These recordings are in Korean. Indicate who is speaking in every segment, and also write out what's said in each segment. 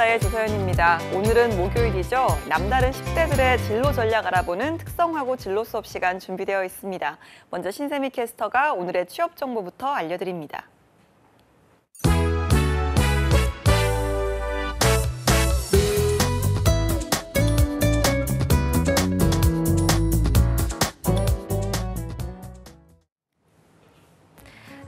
Speaker 1: 남자의 조서연입니다. 오늘은 목요일이죠. 남다른 10대들의 진로 전략 알아보는 특성화고 진로 수업 시간 준비되어 있습니다. 먼저 신세미 캐스터가 오늘의 취업 정보부터 알려드립니다.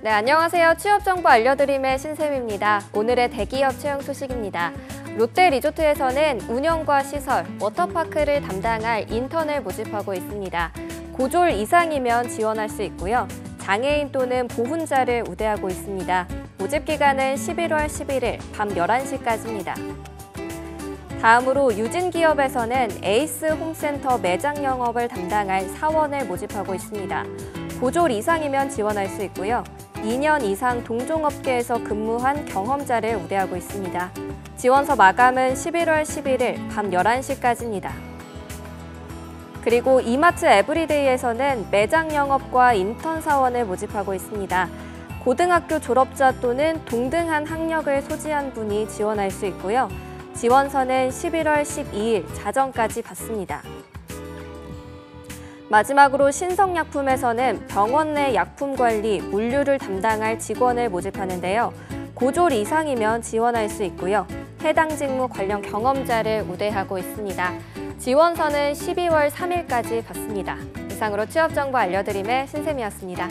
Speaker 2: 네, 안녕하세요. 취업 정보 알려드림의 신샘입니다. 오늘의 대기업 채용 소식입니다. 롯데리조트에서는 운영과 시설, 워터파크를 담당할 인턴을 모집하고 있습니다. 고졸 이상이면 지원할 수 있고요. 장애인 또는 보훈자를 우대하고 있습니다. 모집 기간은 11월 11일 밤 11시까지입니다. 다음으로 유진기업에서는 에이스 홈센터 매장 영업을 담당할 사원을 모집하고 있습니다. 고졸 이상이면 지원할 수 있고요. 2년 이상 동종업계에서 근무한 경험자를 우대하고 있습니다. 지원서 마감은 11월 11일 밤 11시까지입니다. 그리고 이마트 에브리데이에서는 매장 영업과 인턴 사원을 모집하고 있습니다. 고등학교 졸업자 또는 동등한 학력을 소지한 분이 지원할 수 있고요. 지원서는 11월 12일 자정까지 받습니다. 마지막으로 신성약품에서는 병원 내 약품 관리, 물류를 담당할 직원을 모집하는데요. 고졸 이상이면 지원할 수 있고요. 해당 직무 관련 경험자를 우대하고 있습니다. 지원서는 12월 3일까지 받습니다. 이상으로 취업 정보 알려드림의 신샘이었습니다.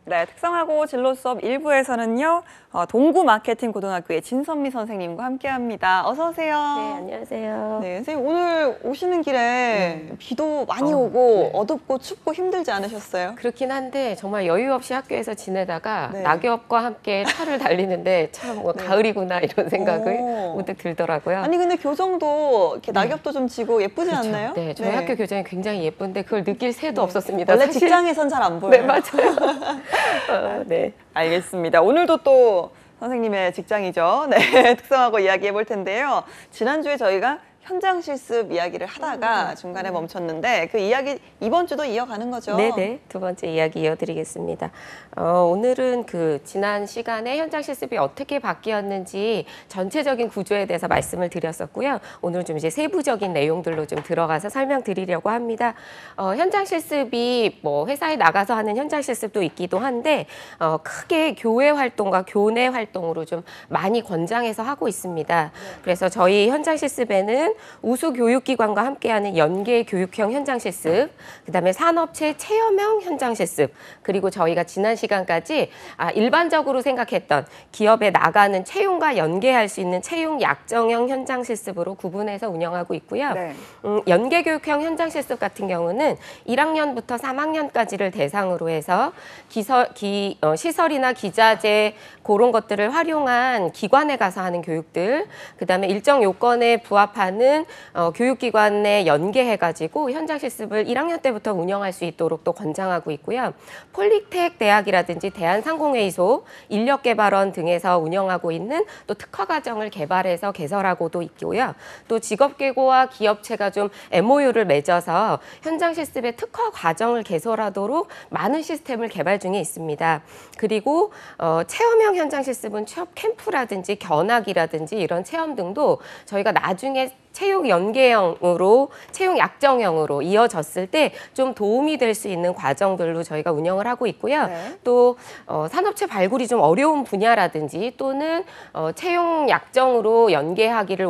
Speaker 1: 네, 특성화고 진로 수업 1부에서는요. 동구 마케팅 고등학교의 진선미 선생님과 함께합니다. 어서 오세요.
Speaker 3: 네, 안녕하세요.
Speaker 1: 네, 선생님 오늘 오시는 길에 비도 많이 오고 어둡고 춥고 힘들지 않으셨어요?
Speaker 3: 그렇긴 한데 정말 여유 없이 학교에서 지내다가
Speaker 1: 네.
Speaker 3: 낙엽과 함께 차를 달리는데 참 뭐 가을이구나 이런 생각을 문득 들더라고요.
Speaker 1: 아니 근데 교정도 이렇게 낙엽도 좀 지고 예쁘지
Speaker 3: 그렇죠.
Speaker 1: 않나요?
Speaker 3: 네, 저희 학교 교정이 굉장히 예쁜데 그걸 느낄 새도 없었습니다.
Speaker 1: 원래
Speaker 3: 사실.
Speaker 1: 직장에선 잘 안 보여요.
Speaker 3: 네, 맞아요. 네.
Speaker 1: 알겠습니다. 오늘도 또 선생님의 직장이죠. 네, 특성화고 이야기해 볼 텐데요. 지난주에 저희가 현장 실습 이야기를 하다가 중간에 멈췄는데 그 이야기 이번 주도 이어가는 거죠?
Speaker 3: 네네. 두 번째 이야기 이어드리겠습니다. 오늘은 그 지난 시간에 현장 실습이 어떻게 바뀌었는지 전체적인 구조에 대해서 말씀을 드렸었고요. 오늘 좀 이제 세부적인 내용들로 좀 들어가서 설명드리려고 합니다. 현장 실습이 뭐 회사에 나가서 하는 현장 실습도 있기도 한데 크게 교회 활동과 교내 활동으로 좀 많이 권장해서 하고 있습니다. 그래서 저희 현장 실습에는 우수 교육기관과 함께하는 연계 교육형 현장 실습, 그다음에 산업체 체험형 현장 실습, 그리고 저희가 지난 시간까지 일반적으로 생각했던 기업에 나가는 채용과 연계할 수 있는 채용 약정형 현장 실습으로 구분해서 운영하고 있고요.
Speaker 1: 네.
Speaker 3: 연계 교육형 현장 실습 같은 경우는 1학년부터 3학년까지를 대상으로 해서 시설이나 기자재 그런 것들을 활용한 기관에 가서 하는 교육들, 그다음에 일정 요건에 부합하는 교육기관에 연계해가지고 현장 실습을 1학년 때부터 운영할 수 있도록 또 권장하고 있고요. 폴리텍 대학이라든지 대한상공회의소, 인력개발원 등에서 운영하고 있는 또 특화과정을 개발해서 개설하고도 있고요. 또 직업계고와 기업체가 좀 MOU를 맺어서 현장 실습의 특화과정을 개설하도록 많은 시스템을 개발 중에 있습니다. 그리고 체험형 현장 실습은 취업 캠프라든지 견학이라든지 이런 체험 등도 저희가 나중에 채용 연계형으로, 채용 약정형으로 이어졌을 때 좀 도움이 될 수 있는 과정들로 저희가 운영을 하고 있고요.
Speaker 1: 네.
Speaker 3: 또 산업체 발굴이 좀 어려운 분야라든지 또는 채용 약정으로 연계하기를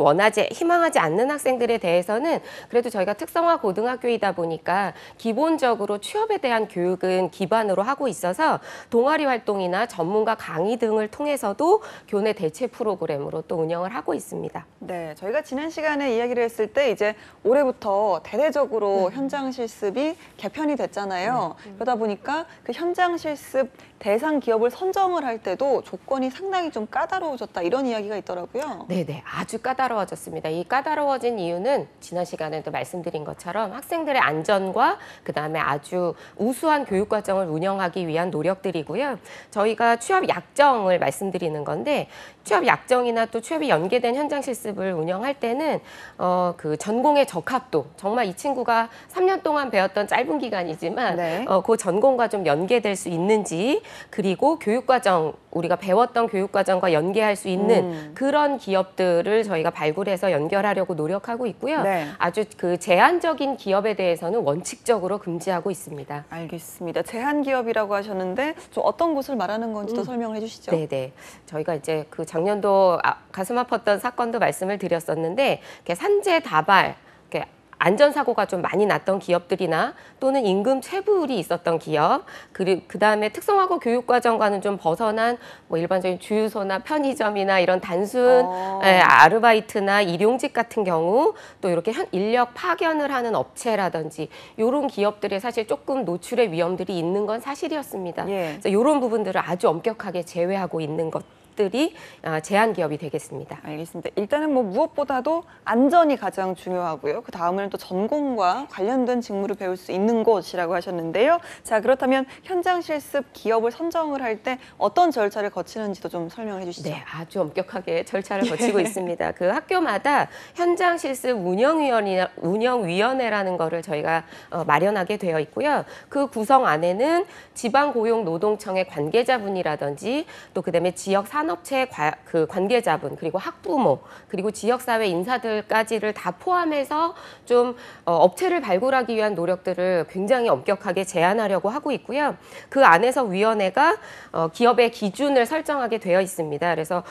Speaker 3: 희망하지 않는 학생들에 대해서는 그래도 저희가 특성화 고등학교이다 보니까 기본적으로 취업에 대한 교육은 기반으로 하고 있어서 동아리 활동이나 전문가 강의 등을 통해서도 교내 대체 프로그램으로 또 운영을 하고 있습니다.
Speaker 1: 네, 저희가 지난 시간에 이야기를 했을 때 이제 올해부터 대대적으로 현장 실습이 개편이 됐잖아요. 그러다 보니까 그 현장 실습 대상 기업을 선정을 할 때도 조건이 상당히 좀 까다로워졌다 이런 이야기가 있더라고요.
Speaker 3: 네네, 아주 까다로워졌습니다. 이 까다로워진 이유는 지난 시간에도 말씀드린 것처럼 학생들의 안전과 그다음에 아주 우수한 교육 과정을 운영하기 위한 노력들이고요. 저희가 취업 약정을 말씀드리는 건데 취업 약정이나 또 취업이 연계된 현장 실습을 운영할 때는 그 전공의 적합도, 정말 이 친구가 3년 동안 배웠던 짧은 기간이지만
Speaker 1: 네.
Speaker 3: 그 전공과 좀 연계될 수 있는지, 그리고 교육과정, 우리가 배웠던 교육과정과 연계할 수 있는 그런 기업들을 저희가 발굴해서 연결하려고 노력하고 있고요.
Speaker 1: 네.
Speaker 3: 아주 그 제한적인 기업에 대해서는 원칙적으로 금지하고 있습니다.
Speaker 1: 알겠습니다. 제한 기업이라고 하셨는데 좀 어떤 곳을 말하는 건지도 설명을 해주시죠.
Speaker 3: 네네. 저희가 이제 그 작년도 가슴 아팠던 사건도 말씀을 드렸었는데, 이렇게 산재 다발, 이렇게 안전사고가 좀 많이 났던 기업들이나 또는 임금 체불이 있었던 기업, 그다음에 특성화고 교육과정과는 좀 벗어난 뭐 일반적인 주유소나 편의점이나 이런 단순 아르바이트나 일용직 같은 경우, 또 이렇게 인력 파견을 하는 업체라든지 이런 기업들이 사실 조금 노출의 위험들이 있는 건 사실이었습니다.
Speaker 1: 예.
Speaker 3: 그래서 이런 부분들을 아주 엄격하게 제외하고 있는 것들이 제한 기업이 되겠습니다.
Speaker 1: 알겠습니다. 일단은 뭐 무엇보다도 안전이 가장 중요하고요. 그 다음에는 또 전공과 관련된 직무를 배울 수 있는 곳이라고 하셨는데요. 자, 그렇다면 현장 실습 기업을 선정을 할 때 어떤 절차를 거치는지도 좀 설명해 주시죠.
Speaker 3: 네, 아주 엄격하게 절차를 거치고 있습니다. 그 학교마다 현장 실습 운영위원회라는 거를 저희가 마련하게 되어 있고요. 그 구성 안에는 지방고용노동청의 관계자분이라든지, 또 그다음에 지역 산업체 그 관계자분, 그리고 학부모, 그리고 지역사회 인사들까지를 다 포함해서 좀 업체를 발굴하기 위한 노력들을 굉장히 엄격하게 제안하려고 하고 있고요. 그 안에서 위원회가 기업의 기준을 설정하게 되어 있습니다. 그래서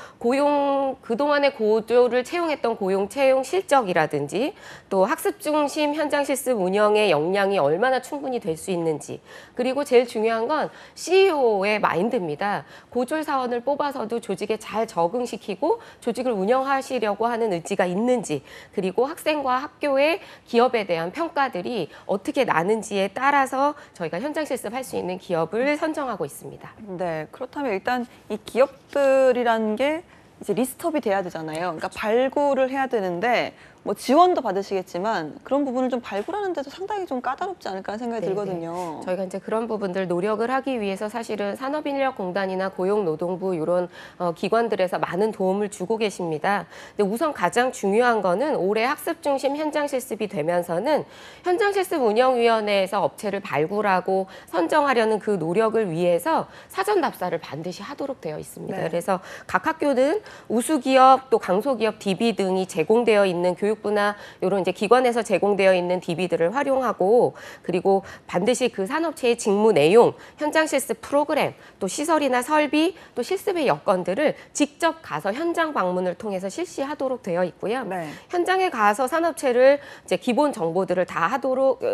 Speaker 3: 그동안의 고졸을 채용했던 고용 채용 실적이라든지, 또 학습 중심 현장 실습 운영의 역량이 얼마나 충분히 될 수 있는지, 그리고 제일 중요한 건 CEO의 마인드입니다. 고졸 사원을 뽑아서도 조직에 잘 적응시키고 조직을 운영하시려고 하는 의지가 있는지, 그리고 학생과 학교의 기업에 대한 평가들이 어떻게 나는지에 따라서 저희가 현장 실습할 수 있는 기업을 선정하고 있습니다.
Speaker 1: 네, 그렇다면 일단 이 기업들이라는 게 이제 리스트업이 돼야 되잖아요. 그러니까 발굴을 해야 되는데 뭐 지원도 받으시겠지만 그런 부분을 좀 발굴하는 데도 상당히 좀 까다롭지 않을까 하는 생각이
Speaker 3: 네네.
Speaker 1: 들거든요.
Speaker 3: 저희가 이제 그런 부분들 노력을 하기 위해서 사실은 산업인력공단이나 고용노동부 이런 기관들에서 많은 도움을 주고 계십니다. 근데 우선 가장 중요한 거는 올해 학습 중심 현장 실습이 되면서는 현장 실습 운영위원회에서 업체를 발굴하고 선정하려는 그 노력을 위해서 사전 답사를 반드시 하도록 되어 있습니다.
Speaker 1: 네.
Speaker 3: 그래서 각 학교는 우수기업 또 강소기업 DB 등이 제공되어 있는 교육부나 이런 이제 기관에서 제공되어 있는 DB들을 활용하고, 그리고 반드시 그 산업체의 직무 내용, 현장 실습 프로그램, 또 시설이나 설비, 또 실습의 여건들을 직접 가서 현장 방문을 통해서 실시하도록 되어 있고요.
Speaker 1: 네.
Speaker 3: 현장에 가서 산업체를 이제 기본 정보들을 다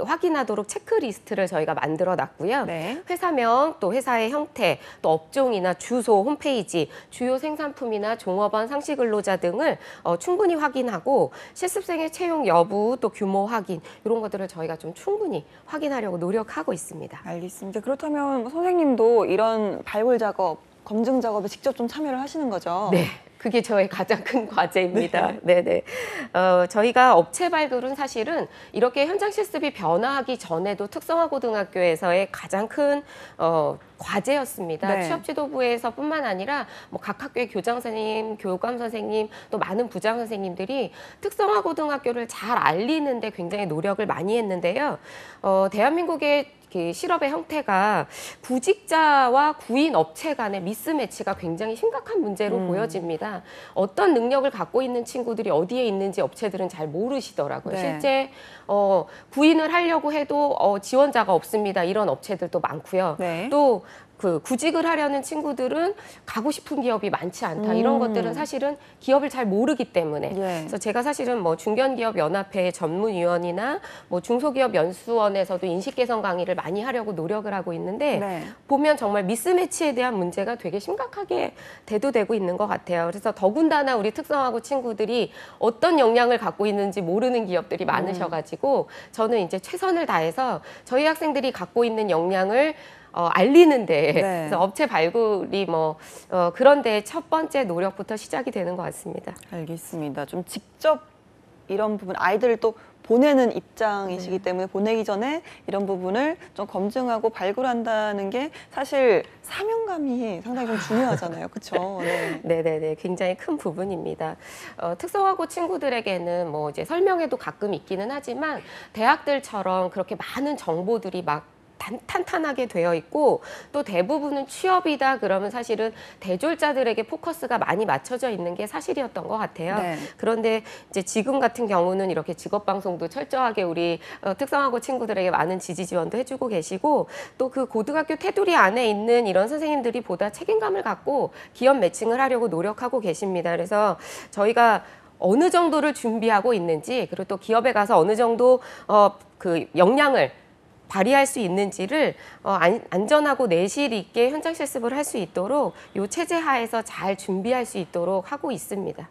Speaker 3: 확인하도록 체크리스트를 저희가 만들어 놨고요.
Speaker 1: 네.
Speaker 3: 회사명, 또 회사의 형태, 또 업종이나 주소, 홈페이지, 주요 생산품이나 종업원, 상시 근로자 등을 충분히 확인하고, 실습생의 채용 여부, 또 규모 확인, 이런 것들을 저희가 좀 충분히 확인하려고 노력하고 있습니다.
Speaker 1: 알겠습니다. 그렇다면 선생님도 이런 발굴 작업, 검증 작업에 직접 좀 참여를 하시는 거죠?
Speaker 3: 네. 그게 저의 가장 큰 과제입니다. 네네. 저희가 업체 발굴은 사실은 이렇게 현장 실습이 변화하기 전에도 특성화고등학교에서의 가장 큰 과제였습니다.
Speaker 1: 네.
Speaker 3: 취업지도부에서뿐만 아니라 뭐 각 학교의 교장 선생님, 교감 선생님, 또 많은 부장 선생님들이 특성화고등학교를 잘 알리는데 굉장히 노력을 많이 했는데요. 대한민국의 실업의 형태가 구직자와 구인 업체 간의 미스매치가 굉장히 심각한 문제로 보여집니다. 어떤 능력을 갖고 있는 친구들이 어디에 있는지 업체들은 잘 모르시더라고요.
Speaker 1: 네.
Speaker 3: 실제 구인을 하려고 해도 지원자가 없습니다. 이런 업체들도 많고요.
Speaker 1: 네.
Speaker 3: 또 그 구직을 하려는 친구들은 가고 싶은 기업이 많지 않다. 이런 것들은 사실은 기업을 잘 모르기 때문에.
Speaker 1: 예.
Speaker 3: 그래서 제가 사실은 뭐 중견기업연합회 전문위원이나 뭐 중소기업연수원에서도 인식 개선 강의를 많이 하려고 노력을 하고 있는데,
Speaker 1: 네.
Speaker 3: 보면 정말 미스매치에 대한 문제가 되게 심각하게 대두되고 있는 것 같아요. 그래서 더군다나 우리 특성화고 친구들이 어떤 역량을 갖고 있는지 모르는 기업들이 많으셔가지고 저는 이제 최선을 다해서 저희 학생들이 갖고 있는 역량을 알리는데,
Speaker 1: 네.
Speaker 3: 그래서 업체 발굴이 그런데 첫 번째 노력부터 시작이 되는 것 같습니다.
Speaker 1: 알겠습니다. 좀 직접 이런 부분 아이들을 또 보내는 입장이시기 때문에 보내기 전에 이런 부분을 좀 검증하고 발굴한다는 게 사실 사명감이 상당히 좀 중요하잖아요. 그렇죠? 네.
Speaker 3: 네네네, 굉장히 큰 부분입니다. 특성화고 친구들에게는 뭐 이제 설명회도 가끔 있기는 하지만 대학들처럼 그렇게 많은 정보들이 막 탄탄하게 되어 있고 또 대부분은 취업이다 그러면 사실은 대졸자들에게 포커스가 많이 맞춰져 있는 게 사실이었던 것 같아요.
Speaker 1: 네.
Speaker 3: 그런데 이제 지금 같은 경우는 이렇게 직업 방송도 철저하게 우리 특성화고 친구들에게 많은 지지 지원도 해주고 계시고 또 그 고등학교 테두리 안에 있는 이런 선생님들이 보다 책임감을 갖고 기업 매칭을 하려고 노력하고 계십니다. 그래서 저희가 어느 정도를 준비하고 있는지 그리고 또 기업에 가서 어느 정도 그 역량을 발휘할 수 있는지를 안전하고 내실 있게 현장 실습을 할 수 있도록 이 체제 하에서 잘 준비할 수 있도록 하고 있습니다.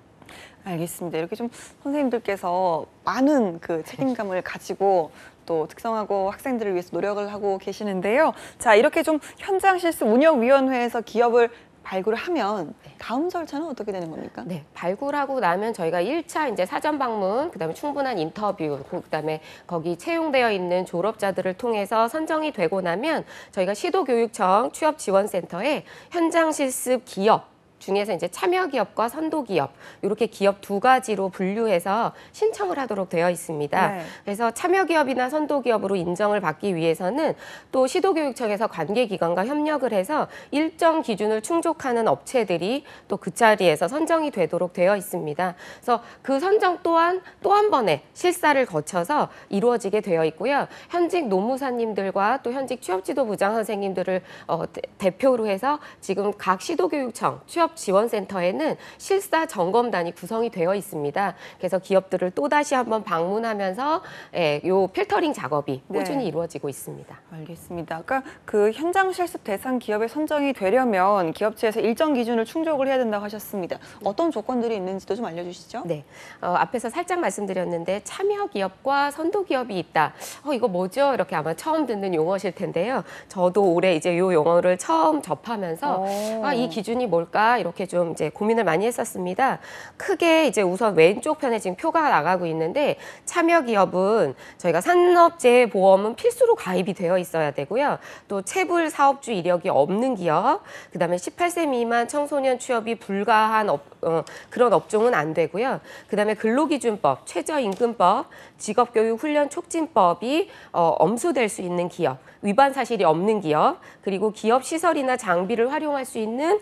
Speaker 1: 알겠습니다. 이렇게 좀 선생님들께서 많은 그 책임감을 가지고 또 특성화고 학생들을 위해서 노력을 하고 계시는데요. 자, 이렇게 좀 현장 실습 운영위원회에서 기업을 발굴을 하면 다음 절차는 어떻게 되는 겁니까?
Speaker 3: 네, 발굴하고 나면 저희가 1차 이제 사전 방문, 그다음에 충분한 인터뷰, 그다음에 거기 채용되어 있는 졸업자들을 통해서 선정이 되고 나면 저희가 시도교육청 취업지원센터에 현장 실습 기업 중에서 이제 참여 기업과 선도 기업 이렇게 기업 두 가지로 분류해서 신청을 하도록 되어 있습니다.
Speaker 1: 네.
Speaker 3: 그래서 참여 기업이나 선도 기업으로 인정을 받기 위해서는 또 시도교육청에서 관계기관과 협력을 해서 일정 기준을 충족하는 업체들이 또 그 자리에서 선정이 되도록 되어 있습니다. 그래서 그 선정 또한 또 한 번의 실사를 거쳐서 이루어지게 되어 있고요. 현직 노무사님들과 또 현직 취업지도부장 선생님들을 대표로 해서 지금 각 시도교육청 취업지원센터에는 실사 점검단이 구성이 되어 있습니다. 그래서 기업들을 또다시 한번 방문하면서 요 필터링 작업이 꾸준히
Speaker 1: 네.
Speaker 3: 이루어지고 있습니다.
Speaker 1: 알겠습니다. 아까 그 현장 실습 대상 기업에 선정이 되려면 기업체에서 일정 기준을 충족을 해야 된다고 하셨습니다. 어떤 조건들이 있는지도 좀 알려주시죠.
Speaker 3: 네, 앞에서 살짝 말씀드렸는데 참여 기업과 선도 기업이 있다. 이거 뭐죠? 이렇게 아마 처음 듣는 용어실 텐데요. 저도 올해 이제 이 용어를 처음 접하면서 이 기준이 뭘까 이렇게 좀 이제 고민을 많이 했었습니다. 크게 이제 우선 왼쪽 편에 지금 표가 나가고 있는데 참여 기업은 저희가 산업재해보험은 필수로 가입이 되어 있어야 되고요. 또 체불 사업주 이력이 없는 기업, 그다음에 18세 미만 청소년 취업이 불가한 그런 업종은 안 되고요. 그다음에 근로기준법, 최저임금법, 직업교육훈련 촉진법이 엄수될 수 있는 기업, 위반 사실이 없는 기업, 그리고 기업 시설이나 장비를 활용할 수 있는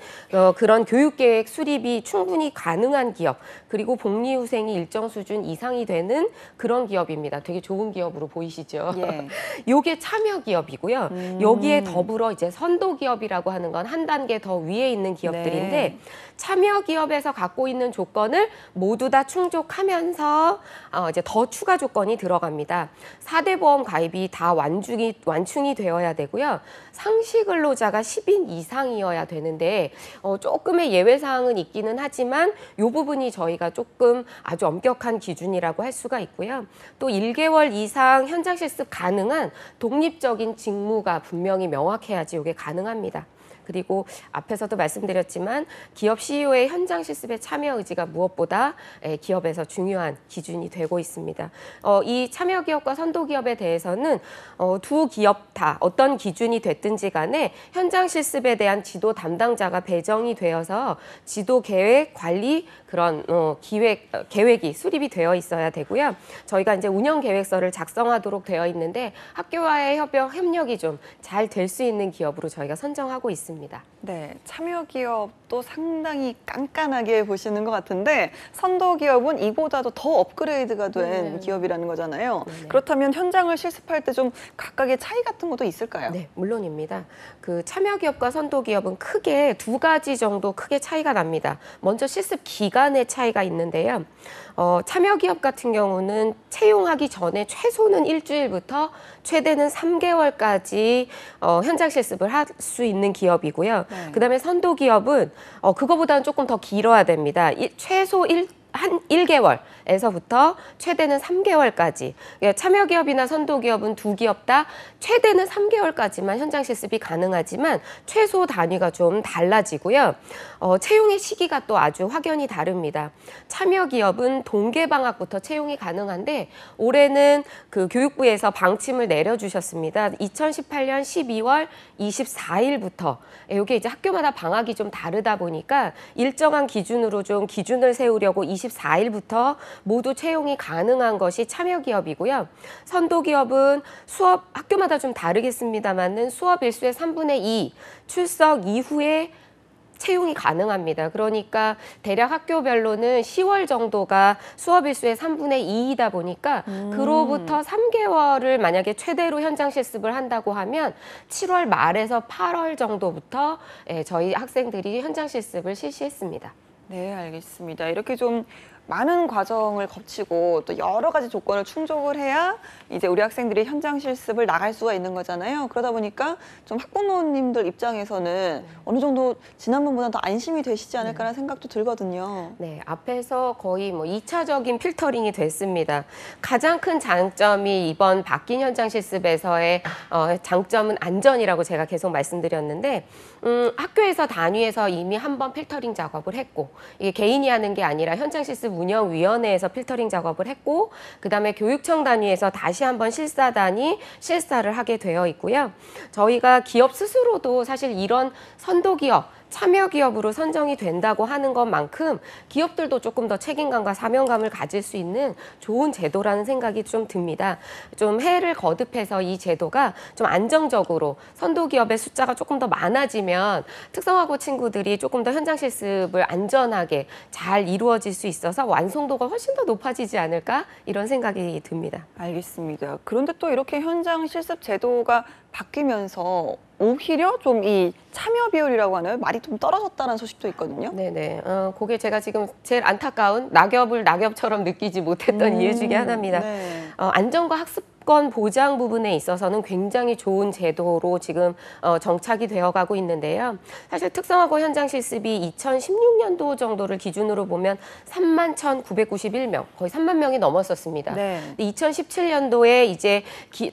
Speaker 3: 그런 교육계획 수립이 충분히 가능한 기업, 그리고 복리후생이 일정 수준 이상이 되는 그런 기업입니다. 되게 좋은 기업으로 보이시죠?
Speaker 1: 예.
Speaker 3: 요게 참여 기업이고요. 여기에 더불어 이제 선도 기업이라고 하는 건 한 단계 더 위에 있는 기업들인데
Speaker 1: 네.
Speaker 3: 참여 기업에서 갖고 있는 조건을 모두 다 충족하면서 이제 더 추가 조건이 들어갑니다. 4대 보험 가입이 다 완충이 되어야 되고요. 상시 근로자가 10인 이상이어야 되는데 조금의 예외 사항은 있기는 하지만 이 부분이 저희가 조금 아주 엄격한 기준이라고 할 수가 있고요. 또 1개월 이상 현장 실습 가능한 독립적인 직무가 분명히 명확해야지 이게 가능합니다. 그리고 앞에서도 말씀드렸지만 기업 CEO의 현장 실습에 참여 의지가 무엇보다 기업에서 중요한 기준이 되고 있습니다. 이 참여 기업과 선도 기업에 대해서는 두 기업 다 어떤 기준이 됐든지 간에 현장 실습에 대한 지도 담당자가 배정이 되어서 지도 계획, 관리 그런 계획이 수립이 되어 있어야 되고요. 저희가 이제 운영 계획서를 작성하도록 되어 있는데 학교와의 협력이 좀 잘 될 수 있는 기업으로 저희가 선정하고 있습니다.
Speaker 1: 네, 참여 기업도 상당히 깐깐하게 보시는 것 같은데 선도 기업은 이보다도 더 업그레이드가 된 기업이라는 거잖아요.
Speaker 3: 네네.
Speaker 1: 그렇다면 현장을 실습할 때 좀 각각의 차이 같은 것도 있을까요?
Speaker 3: 네, 물론입니다. 그 참여 기업과 선도 기업은 크게 두 가지 정도 크게 차이가 납니다. 먼저 실습 기간의 차이가 있는데요. 참여 기업 같은 경우는 채용하기 전에 최소는 일주일부터 최대는 3개월까지 현장 실습을 할 수 있는 기업이고요.
Speaker 1: 네.
Speaker 3: 그다음에 선도 기업은 그거보다는 조금 더 길어야 됩니다. 최소 한 1개월에서부터 최대는 3개월까지, 참여기업이나 선도기업은 두 기업 다 최대는 3개월까지만 현장 실습이 가능하지만 최소 단위가 좀 달라지고요. 채용의 시기가 또 아주 확연히 다릅니다. 참여기업은 동계방학부터 채용이 가능한데 올해는 그 교육부에서 방침을 내려주셨습니다. 2018년 12월 24일부터 이게 이제 학교마다 방학이 좀 다르다 보니까 일정한 기준으로 좀 기준을 세우려고 24일부터 모두 채용이 가능한 것이 참여기업이고요. 선도기업은 수업 학교마다 좀 다르겠습니다만은 수업 일수의 3분의 2 출석 이후에 채용이 가능합니다. 그러니까 대략 학교별로는 10월 정도가 수업 일수의 3분의 2이다 보니까 그로부터 3개월을 만약에 최대로 현장 실습을 한다고 하면 7월 말에서 8월 정도부터 저희 학생들이 현장 실습을 실시했습니다.
Speaker 1: 네, 알겠습니다. 이렇게 좀 많은 과정을 거치고 또 여러 가지 조건을 충족을 해야 이제 우리 학생들이 현장 실습을 나갈 수가 있는 거잖아요. 그러다 보니까 좀 학부모님들 입장에서는 어느 정도 지난번보다 더 안심이 되시지 않을까라는 생각도 들거든요.
Speaker 3: 네, 앞에서 거의 뭐 2차적인 필터링이 됐습니다. 가장 큰 장점이 이번 바뀐 현장 실습에서의 장점은 안전이라고 제가 계속 말씀드렸는데 학교에서 단위에서 이미 한번 필터링 작업을 했고 이게 개인이 하는 게 아니라 현장 실습 운영위원회에서 필터링 작업을 했고 그다음에 교육청 단위에서 다시 한번 실사단이 실사를 하게 되어 있고요. 저희가 기업 스스로도 사실 이런 선도기업 참여기업으로 선정이 된다고 하는 것만큼 기업들도 조금 더 책임감과 사명감을 가질 수 있는 좋은 제도라는 생각이 좀 듭니다. 좀 해를 거듭해서 이 제도가 좀 안정적으로 선도기업의 숫자가 조금 더 많아지면 특성화고 친구들이 조금 더 현장 실습을 안전하게 잘 이루어질 수 있어서 완성도가 훨씬 더 높아지지 않을까 이런 생각이 듭니다.
Speaker 1: 알겠습니다. 그런데 또 이렇게 현장 실습 제도가 바뀌면서 오히려 좀 이 참여 비율이라고 하나요? 말이 좀 떨어졌다는 소식도 있거든요.
Speaker 3: 네네. 그게 제가 지금 제일 안타까운 낙엽을 낙엽처럼 느끼지 못했던 이유 중에 하나입니다.
Speaker 1: 네.
Speaker 3: 안전과 학습권 보장 부분에 있어서는 굉장히 좋은 제도로 지금 정착이 되어가고 있는데요. 사실 특성화고 현장 실습이 2016년도 정도를 기준으로 보면 31,991명, 거의 3만 명이 넘었었습니다.
Speaker 1: 네.
Speaker 3: 2017년도에 이제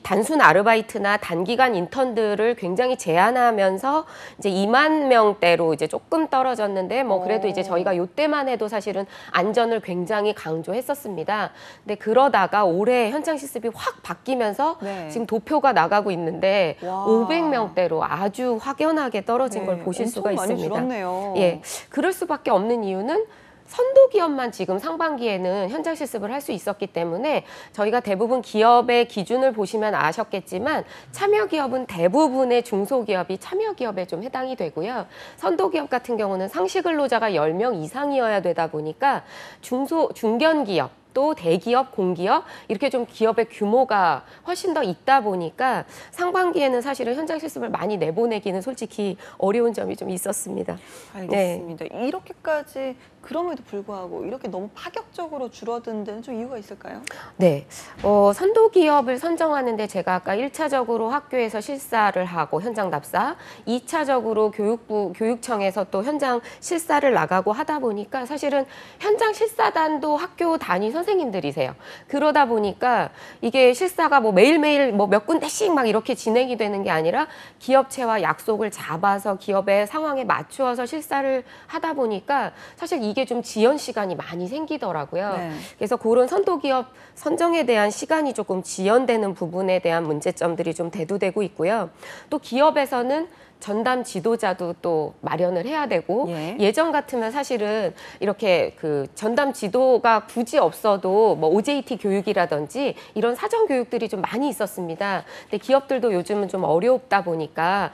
Speaker 3: 단순 아르바이트나 단기간 인턴들을 굉장히 제한하면서 이제 2만 명대로 이제 조금 떨어졌는데 뭐 그래도 이제 저희가 이때만 해도 사실은 안전을 굉장히 강조했었습니다. 근데 그러다가 올해 현장 실습이 확 바뀌면서
Speaker 1: 네.
Speaker 3: 지금 도표가 나가고 있는데
Speaker 1: 와.
Speaker 3: 500명대로 아주 확연하게 떨어진 걸 보실 수가
Speaker 1: 엄청 많이
Speaker 3: 있습니다.
Speaker 1: 줄었네요.
Speaker 3: 예, 그럴 수밖에 없는 이유는 선도기업만 지금 상반기에는 현장 실습을 할 수 있었기 때문에 저희가 대부분 기업의 기준을 보시면 아셨겠지만 참여기업은 대부분의 중소기업이 참여기업에 좀 해당이 되고요. 선도기업 같은 경우는 상시근로자가 10명 이상이어야 되다 보니까 중견기업 또 대기업, 공기업 이렇게 좀 기업의 규모가 훨씬 더 있다 보니까 상반기에는 사실은 현장 실습을 많이 내보내기는 솔직히 어려운 점이 좀 있었습니다.
Speaker 1: 알겠습니다. 이렇게까지 그럼에도 불구하고 이렇게 너무 파격적으로 줄어든 데는 좀 이유가 있을까요?
Speaker 3: 네, 선도기업을 선정하는데 제가 아까 1차적으로 학교에서 실사를 하고 현장 답사, 2차적으로 교육청에서 또 현장 실사를 나가고 하다 보니까 사실은 현장 실사단도 학교 단위 선생님들이세요. 그러다 보니까 이게 실사가 뭐 매일매일 뭐 몇 군데씩 막 이렇게 진행이 되는 게 아니라 기업체와 약속을 잡아서 기업의 상황에 맞추어서 실사를 하다 보니까 사실 이게 좀 지연 시간이 많이 생기더라고요.
Speaker 1: 네.
Speaker 3: 그래서 그런 선도기업 선정에 대한 시간이 조금 지연되는 부분에 대한 문제점들이 좀 대두되고 있고요. 또 기업에서는 전담 지도자도 또 마련을 해야 되고 예전 같으면 사실은 이렇게 그 전담 지도가 굳이 없어도 뭐 OJT 교육이라든지 이런 사전 교육들이 좀 많이 있었습니다. 근데 기업들도 요즘은 좀 어렵다 보니까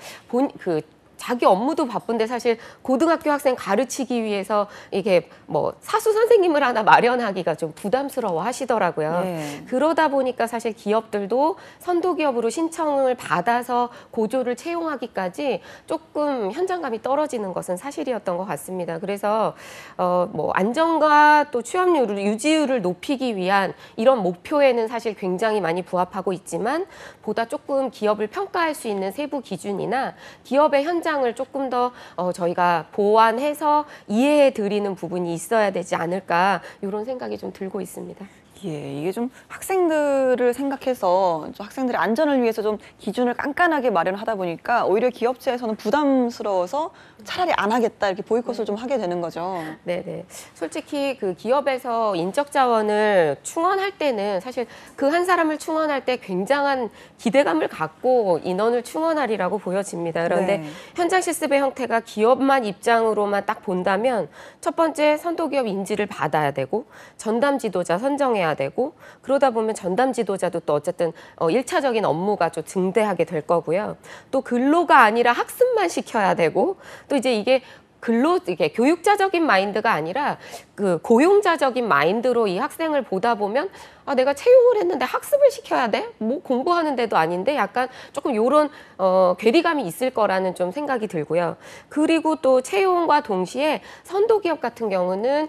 Speaker 3: 자기 업무도 바쁜데 사실 고등학교 학생 가르치기 위해서 이게 뭐 사수 선생님을 하나 마련하기가 좀 부담스러워 하시더라고요.
Speaker 1: 네.
Speaker 3: 그러다 보니까 사실 기업들도 선도기업으로 신청을 받아서 고조를 채용하기까지 조금 현장감이 떨어지는 것은 사실이었던 것 같습니다. 그래서 뭐 안전과 또 취업률 유지율을 높이기 위한 이런 목표에는 사실 굉장히 많이 부합하고 있지만 보다 조금 기업을 평가할 수 있는 세부 기준이나 기업의 현장 현장을 조금 더 저희가 보완해서 이해해 드리는 부분이 있어야 되지 않을까 이런 생각이 좀 들고 있습니다.
Speaker 1: 예, 이게 좀 학생들을 생각해서 좀 학생들의 안전을 위해서 좀 기준을 깐깐하게 마련하다 보니까 오히려 기업체에서는 부담스러워서 차라리 안 하겠다 이렇게 보이콧을 좀 하게 되는 거죠.
Speaker 3: 네네. 솔직히 그 기업에서 인적 자원을 충원할 때는 사실 그 한 사람을 충원할 때 굉장한 기대감을 갖고 인원을 충원하리라고 보여집니다. 그런데
Speaker 1: 네.
Speaker 3: 현장 실습의 형태가 기업만 입장으로만 딱 본다면 첫 번째 선도기업 인지를 받아야 되고 전담 지도자 선정해야 되고 그러다 보면 전담 지도자도 또 어쨌든 1차적인 업무가 좀 증대하게 될 거고요. 또 근로가 아니라 학습만 시켜야 되고 또 이제 이게 이게 교육자적인 마인드가 아니라 그 고용자적인 마인드로 이 학생을 보다 보면 아, 내가 채용을 했는데 학습을 시켜야 돼? 뭐 공부하는 데도 아닌데 약간 조금 요런 괴리감이 있을 거라는 좀 생각이 들고요. 그리고 또 채용과 동시에 선도기업 같은 경우는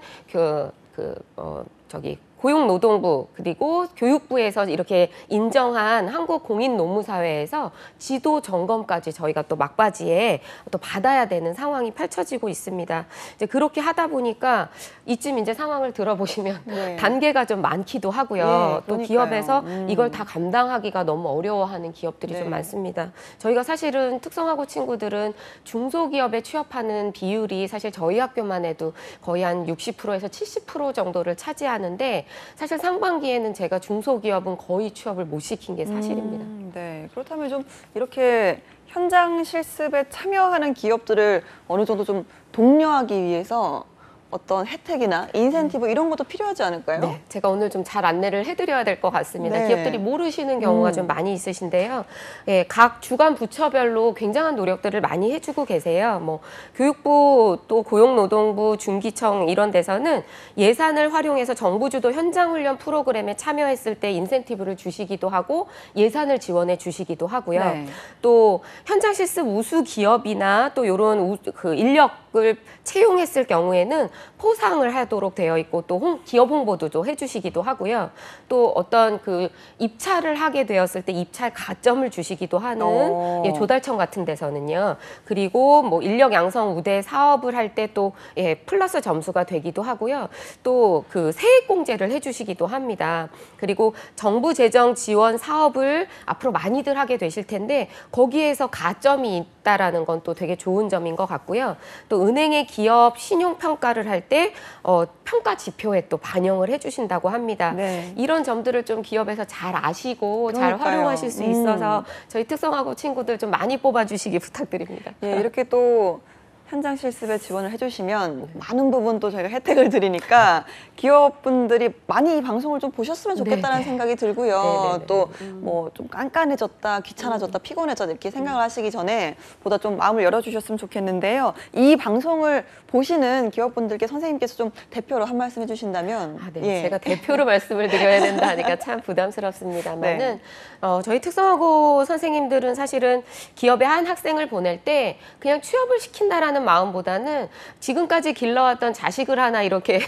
Speaker 3: 고용노동부 그리고 교육부에서 이렇게 인정한 한국공인노무사회에서 지도 점검까지 저희가 또 막바지에 또 받아야 되는 상황이 펼쳐지고 있습니다. 이제 그렇게 하다 보니까 이쯤 이제 상황을 들어보시면
Speaker 1: 네.
Speaker 3: 단계가 좀 많기도 하고요.
Speaker 1: 네,
Speaker 3: 또
Speaker 1: 그러니까요.
Speaker 3: 기업에서 이걸 다 감당하기가 너무 어려워하는 기업들이
Speaker 1: 네.
Speaker 3: 좀 많습니다. 저희가 사실은 특성화고 친구들은 중소기업에 취업하는 비율이 사실 저희 학교만 해도 거의 한 60%에서 70% 정도를 차지하는데 사실 상반기에는 제가 중소기업은 거의 취업을 못 시킨 게 사실입니다.
Speaker 1: 네, 그렇다면 좀 이렇게 현장 실습에 참여하는 기업들을 어느 정도 좀 독려하기 위해서 어떤 혜택이나 인센티브 이런 것도 필요하지 않을까요?
Speaker 3: 네, 제가 오늘 좀 잘 안내를 해드려야 될 것 같습니다.
Speaker 1: 네.
Speaker 3: 기업들이 모르시는 경우가 좀 많이 있으신데요. 예, 각 주간 부처별로 굉장한 노력들을 많이 해주고 계세요. 뭐 교육부 또 고용노동부 중기청 이런 데서는 예산을 활용해서 정부 주도 현장 훈련 프로그램에 참여했을 때 인센티브를 주시기도 하고 예산을 지원해 주시기도 하고요.
Speaker 1: 네.
Speaker 3: 또 현장 실습 우수 기업이나 또 이런 그 인력을 채용했을 경우에는 포상을 하도록 되어 있고 또 기업 홍보도 또 해주시기도 하고요. 또 어떤 그 입찰을 하게 되었을 때 입찰 가점을 주시기도 하는 예, 조달청 같은 데서는요. 그리고 뭐 인력 양성 우대 사업을 할 때 또 예, 플러스 점수가 되기도 하고요. 또 그 세액 공제를 해주시기도 합니다. 그리고 정부 재정 지원 사업을 앞으로 많이들 하게 되실 텐데 거기에서 가점이 있다라는 건 또 되게 좋은 점인 것 같고요. 또 은행의 기업 신용 평가를 할 때 평가 지표에 또 반영을 해주신다고 합니다.
Speaker 1: 네.
Speaker 3: 이런 점들을 좀 기업에서 잘 아시고 잘
Speaker 1: 그러니까요.
Speaker 3: 활용하실 수 있어서 저희 특성화고 친구들 좀 많이 뽑아주시기 부탁드립니다.
Speaker 1: 예, 이렇게 또 현장 실습에 지원을 해주시면 많은 부분 또 저희가 혜택을 드리니까 기업분들이 많이 이 방송을 좀 보셨으면 좋겠다는
Speaker 3: 네네.
Speaker 1: 생각이 들고요.
Speaker 3: 네네네.
Speaker 1: 또 뭐 좀 깐깐해졌다, 귀찮아졌다, 피곤해졌다 이렇게 생각을 하시기 전에 보다 좀 마음을 열어주셨으면 좋겠는데요. 이 방송을 보시는 기업분들께 선생님께서 좀 대표로 한 말씀 해주신다면.
Speaker 3: 아, 네.
Speaker 1: 예.
Speaker 3: 제가 대표로 말씀을 드려야 된다 하니까 참 부담스럽습니다만은
Speaker 1: 네.
Speaker 3: 저희 특성화고 선생님들은 사실은 기업에 한 학생을 보낼 때 그냥 취업을 시킨다라는 마음보다는 지금까지 길러왔던 자식을 하나 이렇게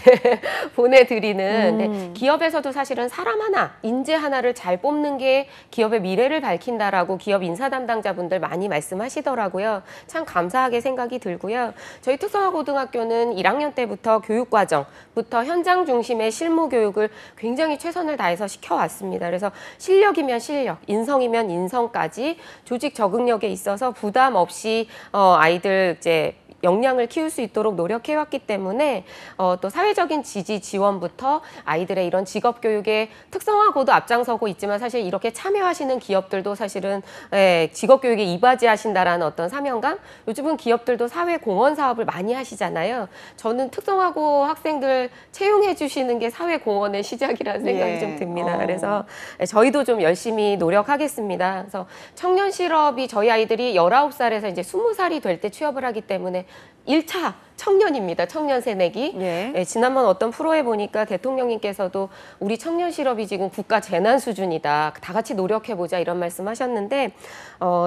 Speaker 3: 보내드리는 네, 기업에서도 사실은 사람 하나, 인재 하나를 잘 뽑는 게 기업의 미래를 밝힌다라고 기업 인사 담당자분들 많이 말씀하시더라고요. 참 감사하게 생각이 들고요. 저희 특성화고등학교는 1학년 때부터 교육과정부터 현장 중심의 실무 교육을 굉장히 최선을 다해서 시켜왔습니다. 그래서 실력이면 실력, 인성이면 인성까지 조직 적응력에 있어서 부담 없이 아이들 이제 역량을 키울 수 있도록 노력해왔기 때문에 또 사회적인 지지 지원부터 아이들의 이런 직업 교육에 특성화고도 앞장서고 있지만 사실 이렇게 참여하시는 기업들도 사실은 직업 교육에 이바지하신다라는 어떤 사명감. 요즘은 기업들도 사회 공헌 사업을 많이 하시잖아요. 저는 특성화고 학생들 채용해 주시는 게 사회 공헌의 시작이라는 생각이
Speaker 1: 예.
Speaker 3: 좀 듭니다. 그래서 저희도 좀 열심히 노력하겠습니다. 그래서 청년 실업이 저희 아이들이 19살에서 이제 20살이 될 때 취업을 하기 때문에 1차 청년입니다. 청년 새내기.
Speaker 1: 예.
Speaker 3: 네, 지난번 어떤 프로에 보니까 대통령님께서도 우리 청년 실업이 지금 국가 재난 수준이다. 다 같이 노력해보자 이런 말씀하셨는데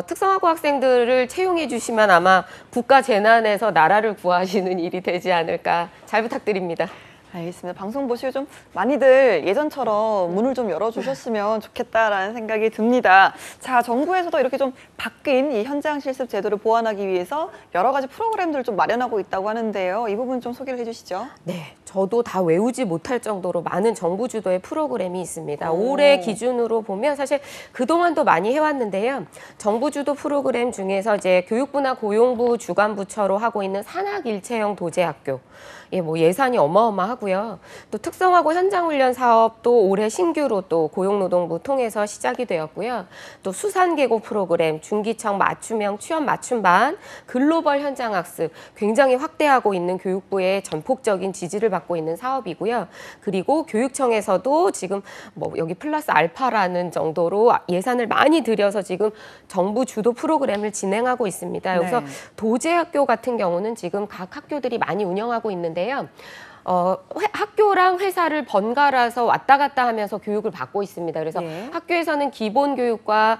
Speaker 3: 특성화고 학생들을 채용해 주시면 아마 국가 재난에서 나라를 구하시는 일이 되지 않을까 잘 부탁드립니다.
Speaker 1: 알겠습니다. 방송 보시고 좀 많이들 예전처럼 문을 좀 열어주셨으면 좋겠다라는 생각이 듭니다. 자, 정부에서도 이렇게 좀 바뀐 이 현장 실습 제도를 보완하기 위해서 여러 가지 프로그램들을 좀 마련하고 있다고 하는데요. 이 부분 좀 소개를 해주시죠.
Speaker 3: 네, 저도 다 외우지 못할 정도로 많은 정부 주도의 프로그램이 있습니다. 올해 기준으로 보면 사실 그동안도 많이 해왔는데요. 정부 주도 프로그램 중에서 이제 교육부나 고용부 주관부처로 하고 있는 산학일체형 도제학교. 예, 뭐 예산이 어마어마하고요. 또 특성화고 현장훈련 사업도 올해 신규로 또 고용노동부 통해서 시작이 되었고요. 또 수산계고 프로그램, 중기청 맞춤형 취업 맞춤반, 글로벌 현장학습 굉장히 확대하고 있는 교육부의 전폭적인 지지를 받고 있는 사업이고요. 그리고 교육청에서도 지금 뭐 여기 플러스 알파라는 정도로 예산을 많이 들여서 지금 정부 주도 프로그램을 진행하고 있습니다. 여기서
Speaker 1: 네.
Speaker 3: 도제학교 같은 경우는 지금 각 학교들이 많이 운영하고 있는데요. 학교랑 회사를 번갈아서 왔다 갔다 하면서 교육을 받고 있습니다. 그래서
Speaker 1: 예.
Speaker 3: 학교에서는 기본 교육과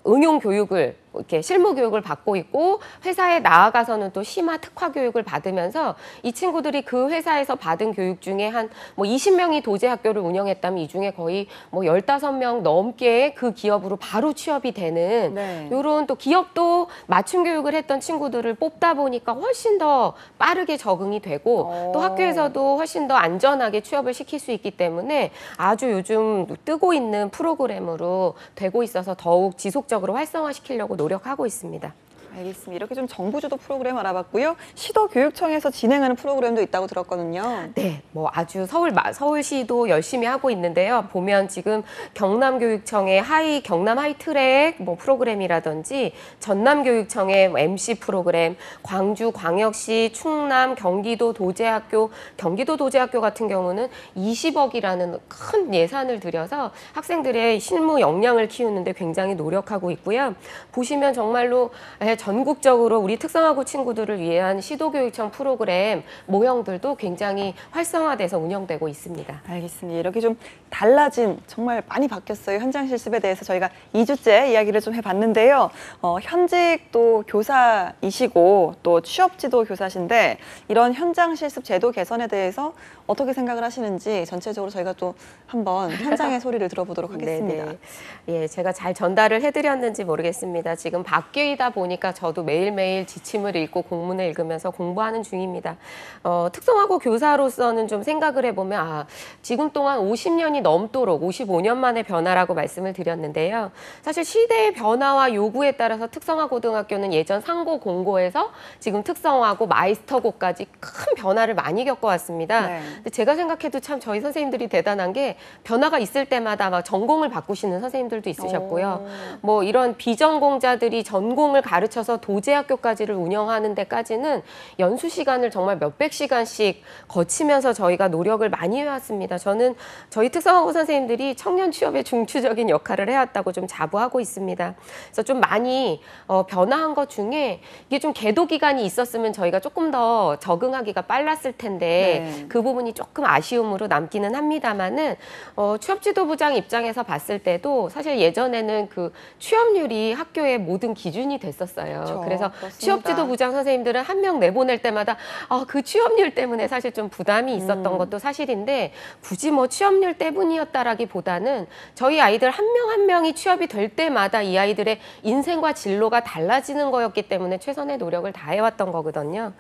Speaker 3: 응용 교육을 이렇게 실무 교육을 받고 있고 회사에 나아가서는 또 심화 특화 교육을 받으면서 이 친구들이 그 회사에서 받은 교육 중에 한 뭐 20명이 도제 학교를 운영했다면 이 중에 거의 뭐 15명 넘게 그 기업으로 바로 취업이 되는
Speaker 1: 네.
Speaker 3: 이런 또 기업도 맞춤 교육을 했던 친구들을 뽑다 보니까 훨씬 더 빠르게 적응이 되고 또 학교에서도 훨씬 더 안전하게 취업을 시킬 수 있기 때문에 아주 요즘 뜨고 있는 프로그램으로 되고 있어서 더욱 지속적으로 활성화시키려고 노력하고 있습니다.
Speaker 1: 알겠습니다. 이렇게 좀 정부 주도 프로그램 알아봤고요. 시도교육청에서 진행하는 프로그램도 있다고 들었거든요.
Speaker 3: 네, 뭐 아주 서울시도 열심히 하고 있는데요. 보면 지금 경남교육청의 경남 하이트랙 뭐 프로그램이라든지 전남교육청의 뭐 MC 프로그램, 광주광역시, 충남, 경기도 도제학교 같은 경우는 20억이라는 큰 예산을 들여서 학생들의 실무 역량을 키우는데 굉장히 노력하고 있고요. 보시면 정말로 전국적으로 우리 특성화고 친구들을 위한 시도교육청 프로그램 모형들도 굉장히 활성화돼서 운영되고 있습니다.
Speaker 1: 알겠습니다. 이렇게 좀 달라진, 정말 많이 바뀌었어요. 현장 실습에 대해서 저희가 2주째 이야기를 좀 해봤는데요. 현직 또 교사이시고 또 취업지도 교사신데 이런 현장 실습 제도 개선에 대해서 어떻게 생각을 하시는지 전체적으로 저희가 또 한번 현장의 소리를 들어보도록 하겠습니다.
Speaker 3: 네네. 예, 제가 잘 전달을 해드렸는지 모르겠습니다. 지금 바뀌다 보니까 저도 매일매일 지침을 읽고 공문을 읽으면서 공부하는 중입니다. 특성화고 교사로서는 좀 생각을 해보면 지금 동안 50년이 넘도록 55년 만의 변화라고 말씀을 드렸는데요. 사실 시대의 변화와 요구에 따라서 특성화고등학교는 예전 상고 공고에서 지금 특성화고 마이스터고까지 큰 변화를 많이 겪어왔습니다.
Speaker 1: 네.
Speaker 3: 근데 제가 생각해도 참 저희 선생님들이 대단한 게 변화가 있을 때마다 막 전공을 바꾸시는 선생님들도 있으셨고요. 뭐 이런 비전공자들이 전공을 가르쳐서 도제학교까지를 운영하는 데까지는 연수 시간을 정말 몇백 시간씩 거치면서 저희가 노력을 많이 해왔습니다. 저는 저희 특성화고 선생님들이 청년 취업에 중추적인 역할을 해왔다고 좀 자부하고 있습니다. 그래서 좀 많이 변화한 것 중에 이게 좀 계도 기간이 있었으면 저희가 조금 더 적응하기가 빨랐을 텐데
Speaker 1: 네.
Speaker 3: 그 부분이 조금 아쉬움으로 남기는 합니다만은 취업지도부장 입장에서 봤을 때도 사실 예전에는 그 취업률이 학교의 모든 기준이 됐었어요.
Speaker 1: 그렇죠.
Speaker 3: 그래서
Speaker 1: 그렇습니다.
Speaker 3: 취업지도부장 선생님들은 한 명 내보낼 때마다 그 취업률 때문에 사실 좀 부담이 있었던 것도 사실인데 굳이 뭐 취업률 때문이었다라기보다는 저희 아이들 한 명 한 명이 취업이 될 때마다 이 아이들의 인생과 진로가 달라지는 거였기 때문에 최선의 노력을 다해왔던 거거든요.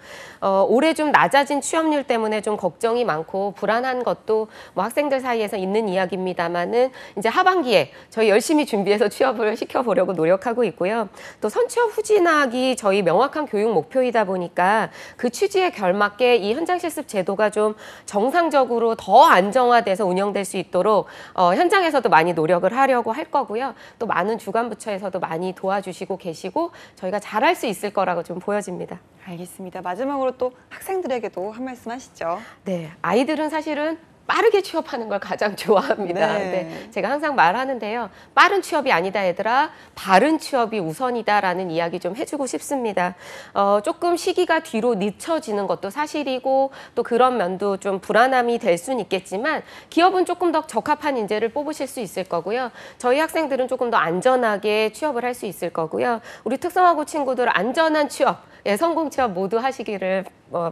Speaker 3: 올해 좀 낮아진 취업률 때문에 좀 걱정이 많고 불안한 것도 뭐 학생들 사이에서 있는 이야기입니다만은 이제 하반기에 저희 열심히 준비해서 취업을 시켜보려고 노력하고 있고요. 또 선취업 후진학이 저희 명확한 교육 목표이다 보니까 그 취지에 결맞게 이 현장 실습 제도가 좀 정상적으로 더 안정화돼서 운영될 수 있도록 현장에서도 많이 노력을 하려고 할 거고요. 또 많은 주관부처에서도 많이 도와주시고 계시고 저희가 잘할 수 있을 거라고 좀 보여집니다.
Speaker 1: 알겠습니다. 마지막으로 또 학생들에게도 한 말씀 하시죠.
Speaker 3: 네, 아이들은 사실은 빠르게 취업하는 걸 가장 좋아합니다.
Speaker 1: 네.
Speaker 3: 네, 제가 항상 말하는데요. 빠른 취업이 아니다 얘들아. 바른 취업이 우선이다라는 이야기 좀 해주고 싶습니다. 조금 시기가 뒤로 늦춰지는 것도 사실이고 또 그런 면도 좀 불안함이 될 수는 있겠지만 기업은 조금 더 적합한 인재를 뽑으실 수 있을 거고요. 저희 학생들은 조금 더 안전하게 취업을 할 수 있을 거고요. 우리 특성화고 친구들 안전한 취업, 성공 취업 모두 하시기를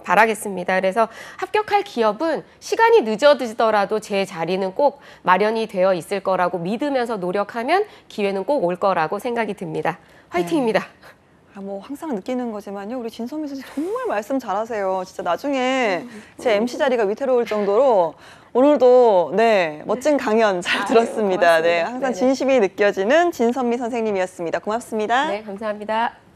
Speaker 3: 바라겠습니다. 그래서 합격할 기업은 시간이 늦어지더라도 제 자리는 꼭 마련이 되어 있을 거라고 믿으면서 노력하면 기회는 꼭 올 거라고 생각이 듭니다. 화이팅입니다.
Speaker 1: 뭐 항상 느끼는 거지만요. 우리 진선미 선생 정말 말씀 잘하세요. 진짜 나중에 제 MC 자리가 위태로울 정도로 오늘도 네 멋진 강연 잘 들었습니다.
Speaker 3: 고맙습니다.
Speaker 1: 네, 항상
Speaker 3: 네네.
Speaker 1: 진심이 느껴지는 진선미 선생님이었습니다. 고맙습니다.
Speaker 3: 네, 감사합니다.